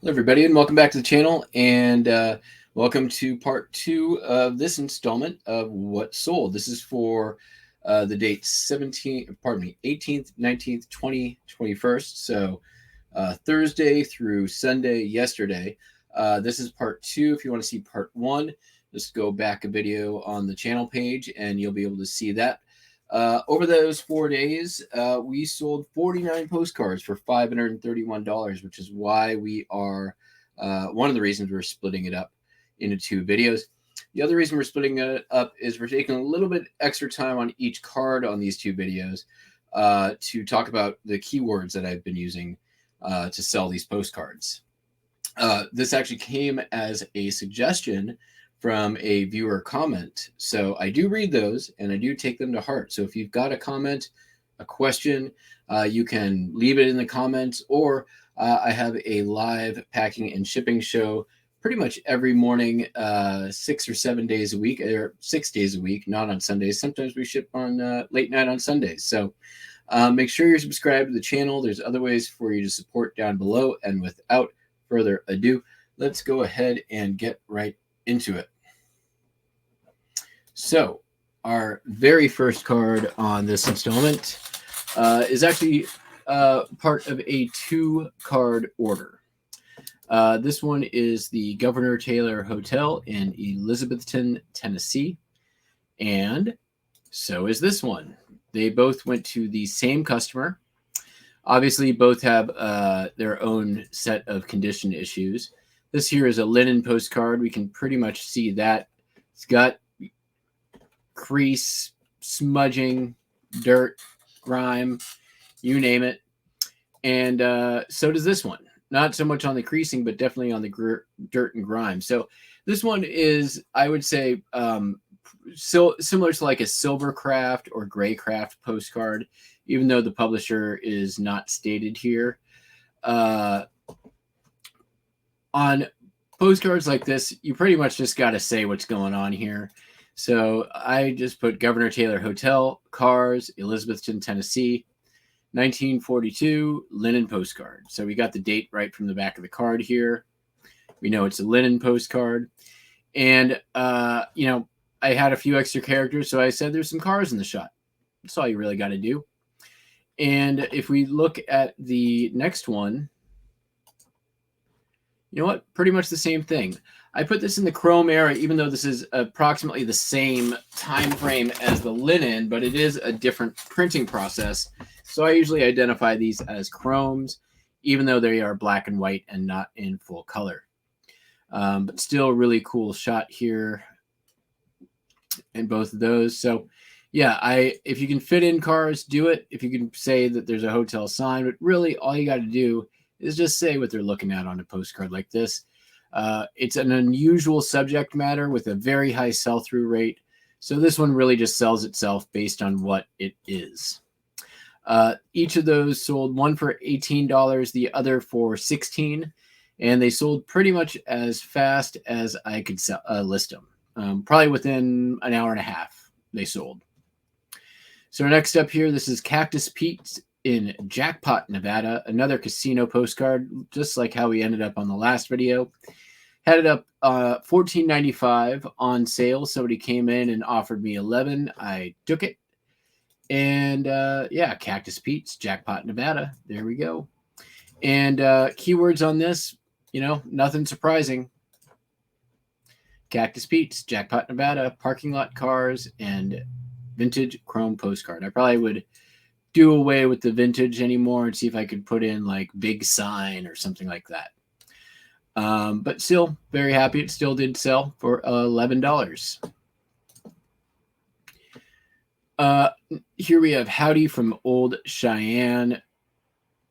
Hello, everybody, and welcome back to the channel. And welcome to part two of this installment of What Sold. This is for the date 18th, 19th, 20, 21st. So Thursday through Sunday, yesterday. This is part two. If you want to see part one, just go back a video on the channel page and you'll be able to see that. Over those 4 days, we sold 49 postcards for $531, which is why we are one of the reasons we're splitting it up into two videos. The other reason we're splitting it up is we're taking a little bit extra time on each card on these two videos to talk about the keywords that I've been using to sell these postcards. This actually came as a suggestion from a viewer comment. So I do read those and I do take them to heart. So if you've got a comment, a question, you can leave it in the comments, or I have a live packing and shipping show pretty much every morning, 6 or 7 days a week, or 6 days a week, not on Sundays. Sometimes we ship on late night on Sundays. So make sure you're subscribed to the channel. There's other ways for you to support down below. And without further ado, let's go ahead and get right into it. So our very first card on this installment is actually part of a 2-card order. This one is the Governor Taylor Hotel in Elizabethton, Tennessee. And so is this one. They both went to the same customer. Obviously, both have their own set of condition issues. This here is a linen postcard. We can pretty much see that. It's got crease, smudging, dirt, grime, you name it. And so does this one. Not so much on the creasing, but definitely on the dirt and grime. So this one is, I would say, similar to like a Silvercraft or Graycraft postcard, even though the publisher is not stated here. On postcards like this, you pretty much just got to say what's going on here. So I just put Governor Taylor Hotel, Cars, Elizabethton, Tennessee, 1942, linen postcard. So we got the date right from the back of the card here. We know it's a linen postcard. And, you know, I had a few extra characters, so I said there's some cars in the shot. That's all you really got to do. And if we look at the next one, you know what? Pretty much the same thing. I put this in the chrome era, even though this is approximately the same time frame as the linen, but it is a different printing process. So I usually identify these as chromes, even though they are black and white and not in full color. But still really cool shot here in both of those. So yeah, if you can fit in cars, do it. If you can say that there's a hotel sign, but really all you got to do is just say what they're looking at on a postcard like this. It's an unusual subject matter with a very high sell-through rate. So this one really just sells itself based on what it is. Each of those sold, one for $18, the other for $16. And they sold pretty much as fast as I could list them. Probably within an hour and a half, they sold. So next up here, this is Cactus Pete's in Jackpot, Nevada, another casino postcard, just like how we ended up on the last video. Had it up $14.95 on sale. Somebody came in and offered me $11. I took it. And yeah, Cactus Pete's, Jackpot, Nevada. There we go. And keywords on this, you know, nothing surprising. Cactus Pete's, Jackpot, Nevada, parking lot cars, and vintage chrome postcard. I probably would do away with the vintage anymore and see if I could put in like big sign or something like that. But still very happy. It still did sell for $11. Here we have Howdy from Old Cheyenne,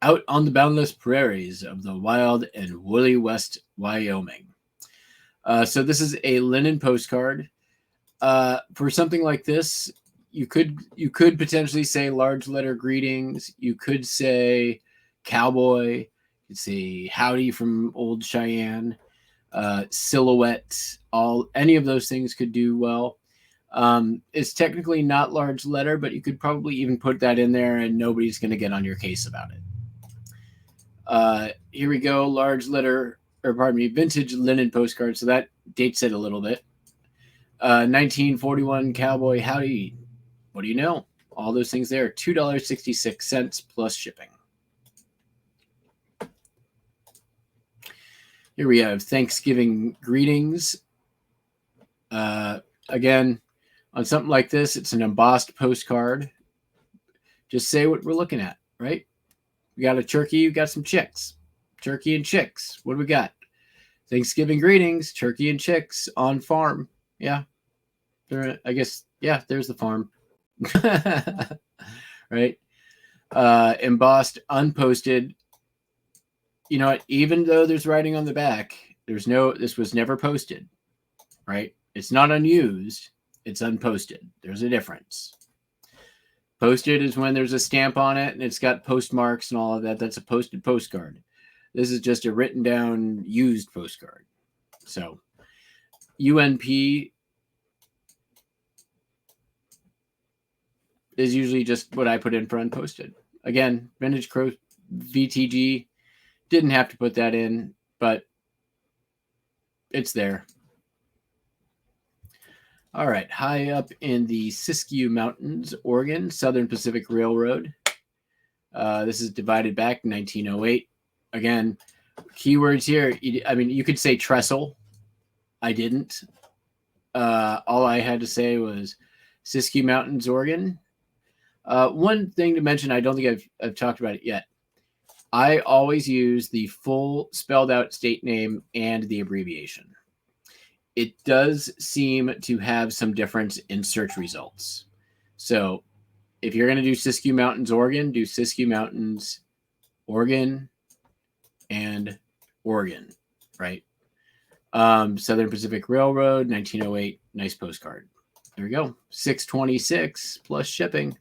out on the boundless prairies of the wild and woolly West Wyoming. So this is a linen postcard. For something like this, you could potentially say large letter greetings. You could say cowboy. You could say howdy from Old Cheyenne, silhouette. Any of those things could do well. It's technically not large letter, but you could probably even put that in there and nobody's going to get on your case about it. Here we go. Large letter, or pardon me, vintage linen postcard. So that dates it a little bit. 1941 Cowboy Howdy. What do you know? All those things there. $2.66 plus shipping. Here we have Thanksgiving greetings. Again, on something like this, it's an embossed postcard. Just say what we're looking at, right? We got a turkey, we got some chicks. Turkey and chicks. What do we got? Thanksgiving greetings, turkey and chicks on farm. Yeah. I guess, yeah, there's the farm. Right? Embossed, unposted. You know what? Even though there's writing on the back, this was never posted, right? It's not unused. It's unposted. There's a difference. Posted is when there's a stamp on it and it's got postmarks and all of that. That's a posted postcard. This is just a written down used postcard. So UNP is usually just what I put in for unposted. Again, vintage crow VTG. Didn't have to put that in, but it's there. All right, high up in the Siskiyou Mountains, Oregon, Southern Pacific Railroad. This is divided back 1908. Again, keywords here. I mean, you could say trestle. I didn't. All I had to say was Siskiyou Mountains, Oregon. One thing to mention, I don't think I've talked about it yet. I always use the full spelled out state name and the abbreviation. It does seem to have some difference in search results. So if you're going to do Siskiyou Mountains, Oregon, do Siskiyou Mountains, Oregon, and Oregon, right? Southern Pacific Railroad, 1908, nice postcard. There we go, $6.26 plus shipping.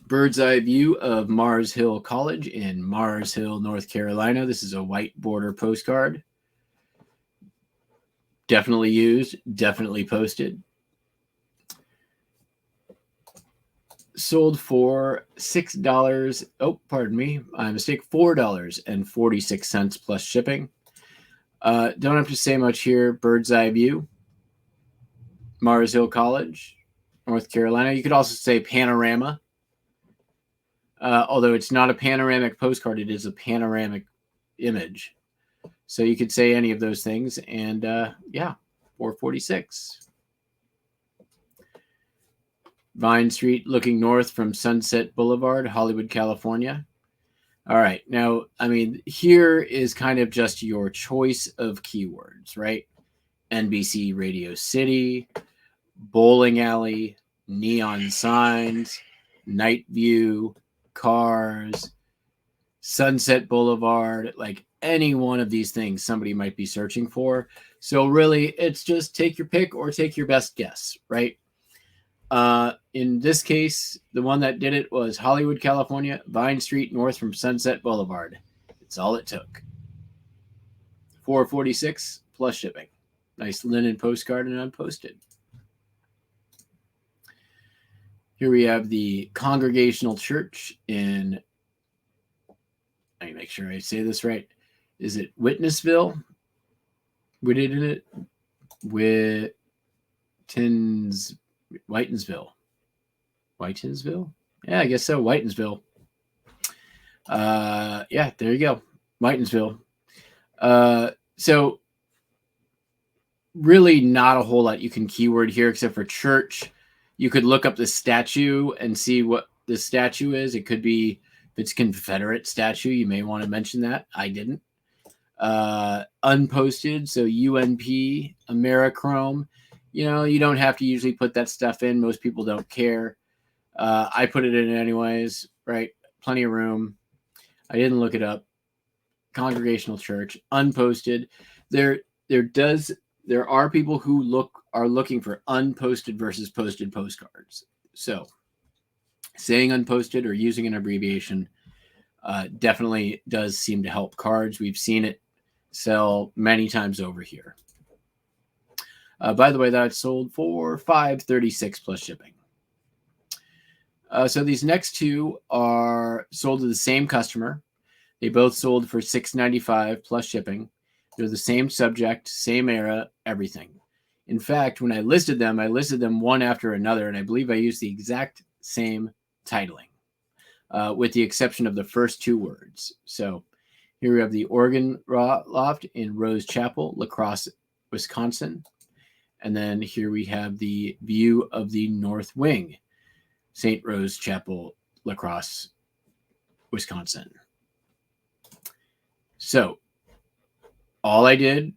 Bird's eye view of Mars Hill College in Mars Hill, North Carolina. This is a white border postcard. Definitely used, definitely posted. Sold for $6. Oh, pardon me, my mistake. $4.46 plus shipping. Don't have to say much here. Bird's eye view. Mars Hill College, North Carolina. You could also say panorama. Although it's not a panoramic postcard, it is a panoramic image. So you could say any of those things. And yeah, $4.46. Vine Street, looking north from Sunset Boulevard, Hollywood, California. All right. Now, I mean, here is kind of just your choice of keywords, right? NBC Radio City, bowling alley, neon signs, night view, cars, Sunset Boulevard, like any one of these things somebody might be searching for. So really, it's just take your pick or take your best guess, right? In this case, the one that did it was Hollywood, California, Vine Street, north from Sunset Boulevard. It's all it took. $4.46 plus shipping. Nice linen postcard and unposted. Here we have the Congregational Church in, let me make sure I say this right. Is it Whitnessville? Whitensville. Yeah, I guess so. Whitensville. Yeah, there you go. Whitensville. So really not a whole lot you can keyword here except for church. You could look up the statue and see what the statue is. It could be, if it's Confederate statue, you may want to mention that. I didn't. Unposted, so UNP, Americhrome. You know, you don't have to usually put that stuff in. Most people don't care. I put it in anyways, right? Plenty of room. I didn't look it up. Congregational Church, unposted. There are people who are looking for unposted versus posted postcards. So saying unposted or using an abbreviation definitely does seem to help cards. We've seen it sell many times over here. By the way, that sold for $5.36 plus shipping. So these next two are sold to the same customer. They both sold for $6.95 plus shipping. They're the same subject, same era, everything. In fact, when I listed them one after another, and I believe I used the exact same titling, with the exception of the first two words. So here we have the Oregon Loft in Rose Chapel, La Crosse, Wisconsin. And then here we have the view of the North Wing, St. Rose Chapel, La Crosse, Wisconsin. So all I did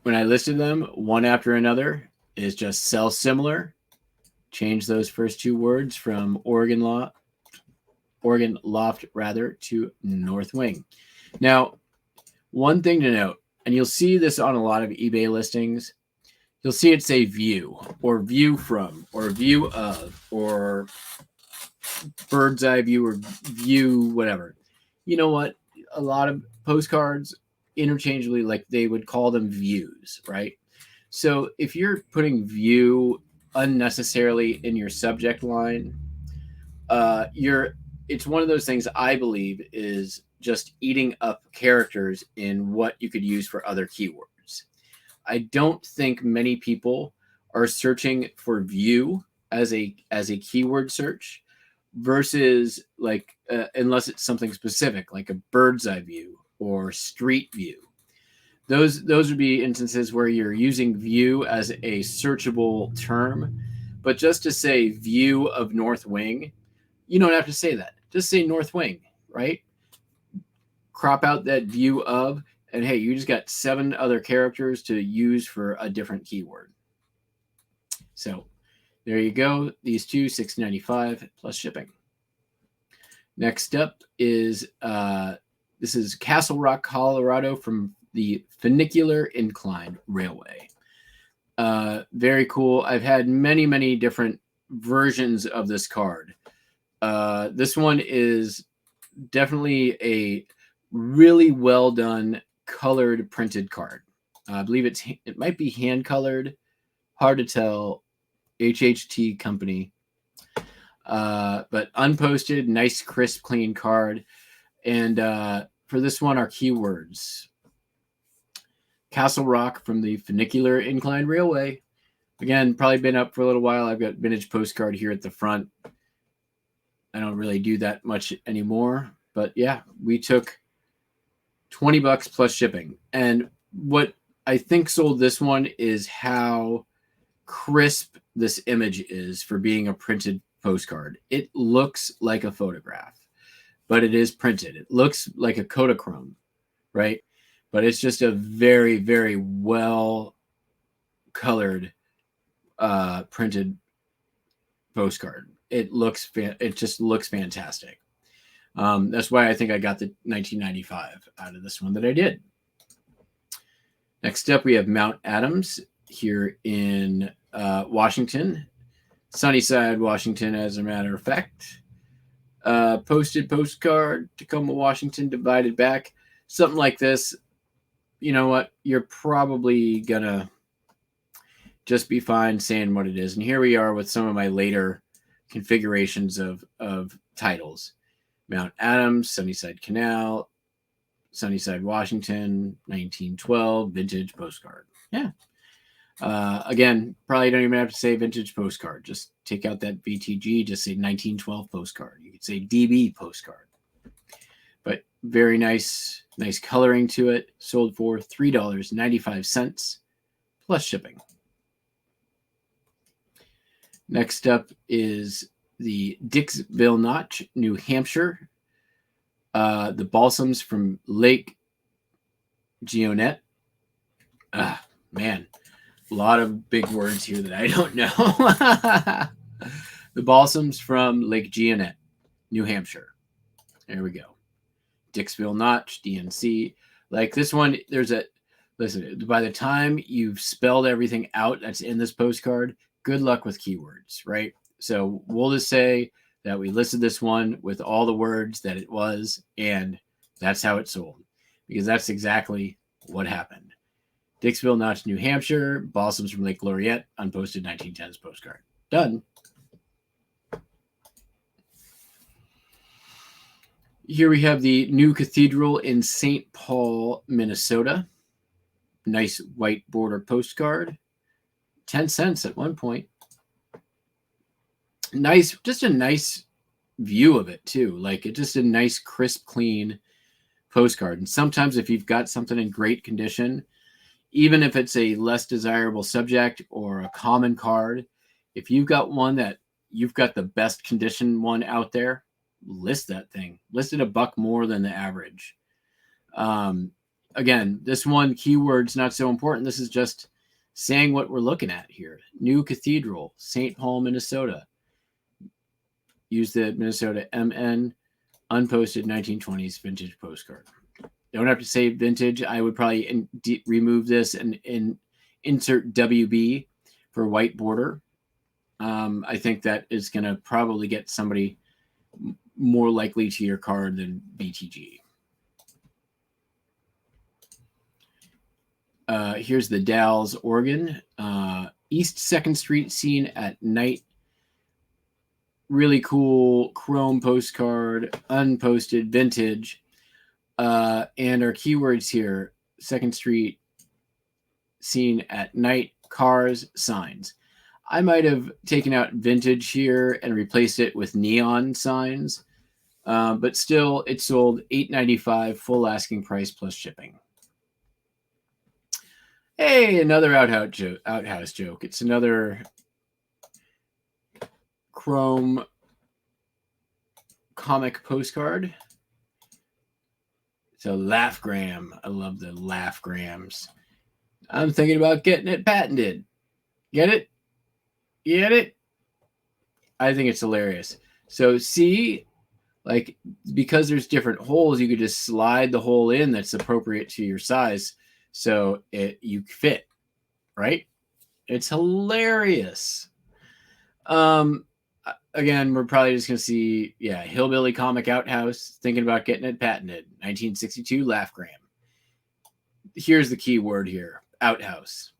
when I listed them one after another is just sell similar, change those first two words from Oregon Loft rather to North Wing. Now, one thing to note, and you'll see this on a lot of eBay listings, you'll see it say view or view from or view of or bird's eye view or view whatever. You know what? A lot of postcards interchangeably, like they would call them views, right? So if you're putting view unnecessarily in your subject line, it's one of those things I believe is just eating up characters in what you could use for other keywords. I don't think many people are searching for view as a keyword search versus like unless it's something specific like a bird's eye view or street view. Those would be instances where you're using view as a searchable term, but just to say view of North Wing, you don't have to say that. Just say North Wing, right? Crop out that view of, and hey, you just got 7 other characters to use for a different keyword. So there you go. These two, $6.95 plus shipping. Next up is this is Castle Rock, Colorado, from the Funicular Incline Railway. Very cool. I've had many different versions of this card. This one is definitely a really well done colored printed card. I believe it might be hand colored, hard to tell. HHT company, but unposted, nice, crisp, clean card. And for this one, our keywords: Castle Rock from the Funicular Incline Railway. Again, probably been up for a little while. I've got vintage postcard here at the front. I don't really do that much anymore, but yeah, we took $20 plus shipping. And what I think sold this one is how crisp this image is for being a printed postcard. It looks like a photograph, but it is printed. It looks like a Kodachrome, right? But it's just a very well colored printed postcard. It just looks fantastic. That's why I think I got the 1995 out of this one that I did. Next up, we have Mount Adams here in Washington, Sunnyside, Washington, as a matter of fact. Posted postcard, Tacoma, Washington, divided back. Something like this. You know what? You're probably going to just be fine saying what it is. And here we are with some of my later configurations of titles. Mount Adams, Sunnyside Canal, Sunnyside, Washington, 1912, vintage postcard. Yeah. Again, probably don't even have to say vintage postcard. Just take out that VTG, just say 1912 postcard. You could say DB postcard. But very nice coloring to it. Sold for $3.95 plus shipping. Next up is the Dixville Notch, New Hampshire. The balsams from Lake Geonet. Man, a lot of big words here that I don't know. The balsams from Lake Geonet, New Hampshire. There we go. Dixville Notch, DNC. Like this one, listen, by the time you've spelled everything out that's in this postcard, good luck with keywords, right? So we'll just say that we listed this one with all the words that it was, and that's how it sold, because that's exactly what happened. Dixville Notch, New Hampshire, balsams from Lake Loriette, unposted 1910s postcard. Done. Here we have the new cathedral in St. Paul, Minnesota. Nice white border postcard. 10 cents at one point. Nice, just a nice view of it too. Like it's just a nice, crisp, clean postcard. And sometimes if you've got something in great condition, even if it's a less desirable subject or a common card, if you've got one that you've got the best condition one out there, list that thing. List it $1 more than the average. Again, this one keyword's not so important. This is just saying what we're looking at here. New Cathedral, St. Paul, Minnesota. Use the Minnesota MN, unposted 1920s vintage postcard. Don't have to say vintage. I would probably remove this and insert WB for white border. I think that is going to probably get somebody more likely to your card than BTG. Here's the Dalles, Oregon. East 2nd Street scene at night. Really cool chrome postcard, unposted, vintage. And our keywords here, 2nd Street scene at night, cars, signs. I might have taken out vintage here and replaced it with neon signs. But still, it sold $8.95, full asking price plus shipping. Hey, another outhouse joke. It's another chrome comic postcard. It's a laugh-gram. I love the laugh-grams. I'm thinking about getting it patented. Get it? Get it? I think it's hilarious. So see, like, because there's different holes, you could just slide the hole in that's appropriate to your size. So you fit, right? It's hilarious. Again, we're probably just going to see, Hillbilly Comic Outhouse, thinking about getting it patented. 1962 Laughgram. Here's the key word here, outhouse.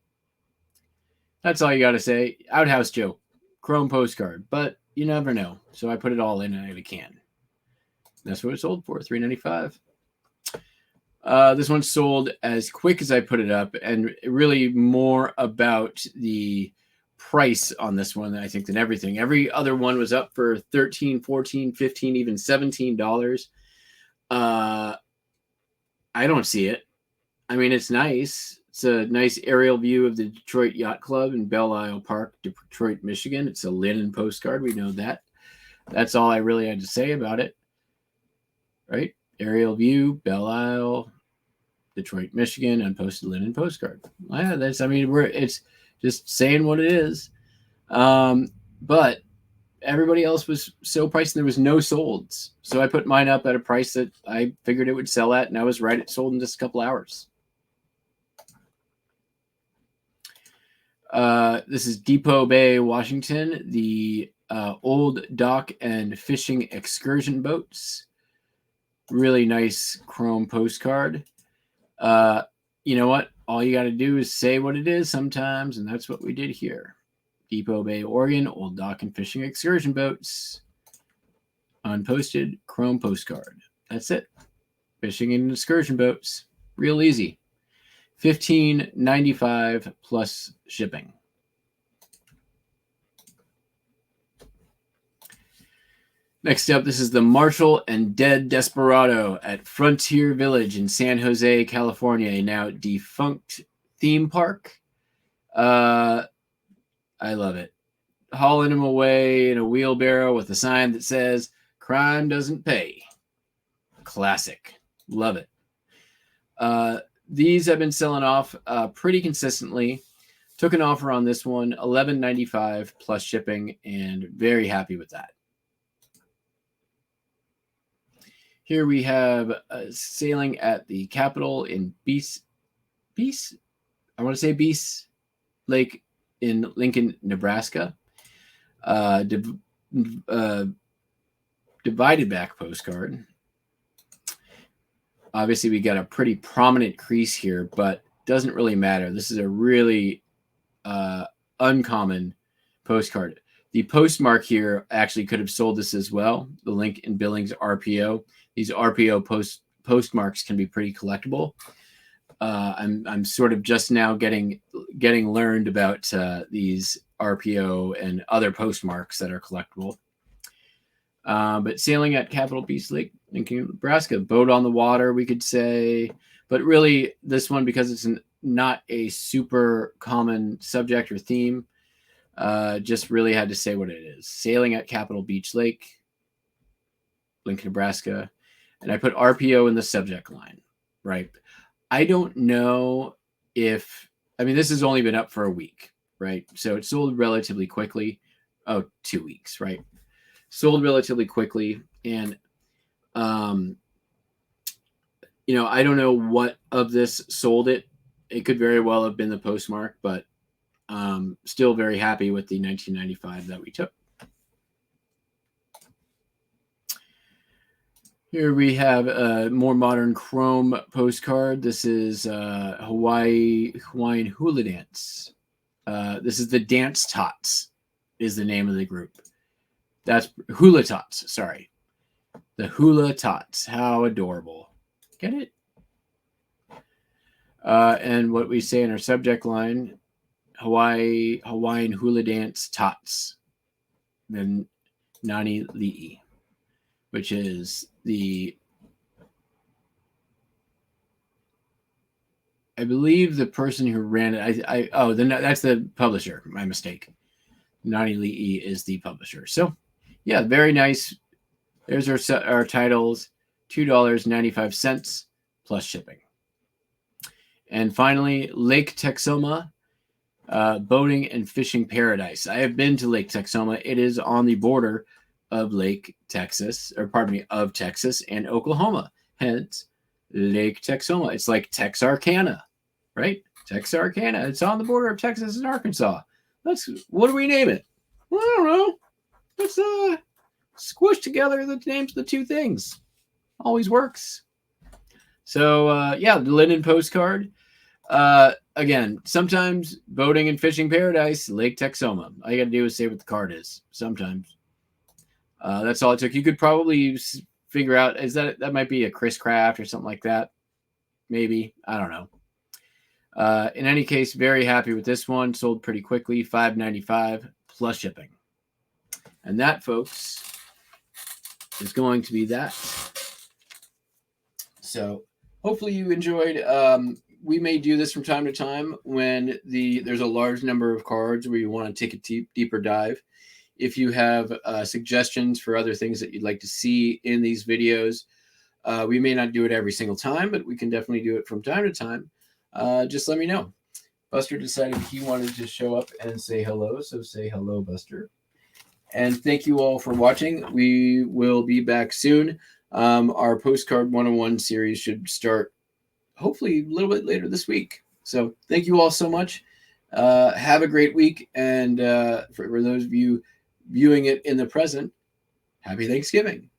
That's all you got to say. Outhouse joke, chrome postcard, but you never know. So I put it all in a can. That's what it sold for, $3.95. This one sold as quick as I put it up, and really more about the price on this one, I think, than everything. Every other one was up for $13, $14, $15, even $17. I don't see it. I mean, it's nice. It's a nice aerial view of the Detroit Yacht Club in Belle Isle Park, Detroit, Michigan. It's a linen postcard. We know that. That's all I really had to say about it. Right? Aerial view, Belle Isle, Detroit, Michigan, unposted linen postcard. Yeah, it's just saying what it is. But everybody else was so priced, and there was no solds. So I put mine up at a price that I figured it would sell at, and I was right. It sold in just a couple hours. This is Depot Bay, Washington, the old dock and fishing excursion boats. Really nice chrome postcard. You know what? All you got to do is say what it is sometimes, and that's what we did here. Depot Bay, Oregon, old dock and fishing excursion boats. Unposted chrome postcard. That's it. Fishing and excursion boats. Real easy. $15.95 plus shipping. Next up, this is the Marshall and Dead Desperado at Frontier Village in San Jose, California, a now defunct theme park. I love it. Hauling him away in a wheelbarrow with a sign that says, "Crime doesn't pay." Classic. Love it. These have been selling off pretty consistently. Took an offer on this one, $11.95 plus shipping, and very happy with that. Here we have sailing at the Capitol in Beese Lake in Lincoln, Nebraska. Divided back postcard. Obviously, we got a pretty prominent crease here, but doesn't really matter. This is a really uncommon postcard. The postmark here actually could have sold this as well. The link in Billings RPO. These RPO postmarks can be pretty collectible. I'm sort of just now getting learned about these RPO and other postmarks that are collectible. But sailing at Capitol Beach Lake, Lincoln, Nebraska, boat on the water, we could say. But really, this one, because it's not a super common subject or theme, just really had to say what it is. Sailing at Capitol Beach Lake, Lincoln, Nebraska. And I put RPO in the subject line, right? I don't know if, I mean, this has only been up for a week, right? So it sold relatively quickly. Oh, 2 weeks, right? Sold relatively quickly. And, you know, I don't know what of this sold it. It could very well have been the postmark, but still very happy with the 1995 that we took. Here we have a more modern chrome postcard. This is Hawaiian Hula Dance. This is the Dance Tots is the name of the group. That's Hula Tots, sorry. The Hula Tots. How adorable. Get it? And what we say in our subject line, Hawaiian Hula Dance Tots. Then Nani Li'i, which is I believe the person who ran it. That's the publisher. My mistake. Nani Li'i is the publisher. So, yeah, very nice. There's our titles, $2.95 plus shipping. And finally, Lake Texoma, boating and fishing paradise. I have been to Lake Texoma. It is on the border of Texas and Oklahoma. Hence, Lake Texoma. It's like Texarkana, right? Texarkana. It's on the border of Texas and Arkansas. What do we name it? Well, I don't know. Let's squish together the names of the two things. Always works. So, yeah, the linen postcard. Again, sometimes boating and fishing paradise, Lake Texoma. All you got to do is say what the card is. Sometimes. That's all it took. You could probably figure out, that might be a Chris Craft or something like that. Maybe. I don't know. In any case, very happy with this one. Sold pretty quickly, $5.95 plus shipping. And that, folks, is going to be that. So hopefully you enjoyed. We may do this from time to time when there's a large number of cards where you want to take a deeper dive. If you have suggestions for other things that you'd like to see in these videos, we may not do it every single time, but we can definitely do it from time to time. Just let me know. Buster decided he wanted to show up and say hello, so say hello, Buster. And thank you all for watching. We will be back soon. Our Postcard 101 series should start hopefully a little bit later this week. So thank you all so much. Have a great week. And for those of you viewing it in the present, happy Thanksgiving.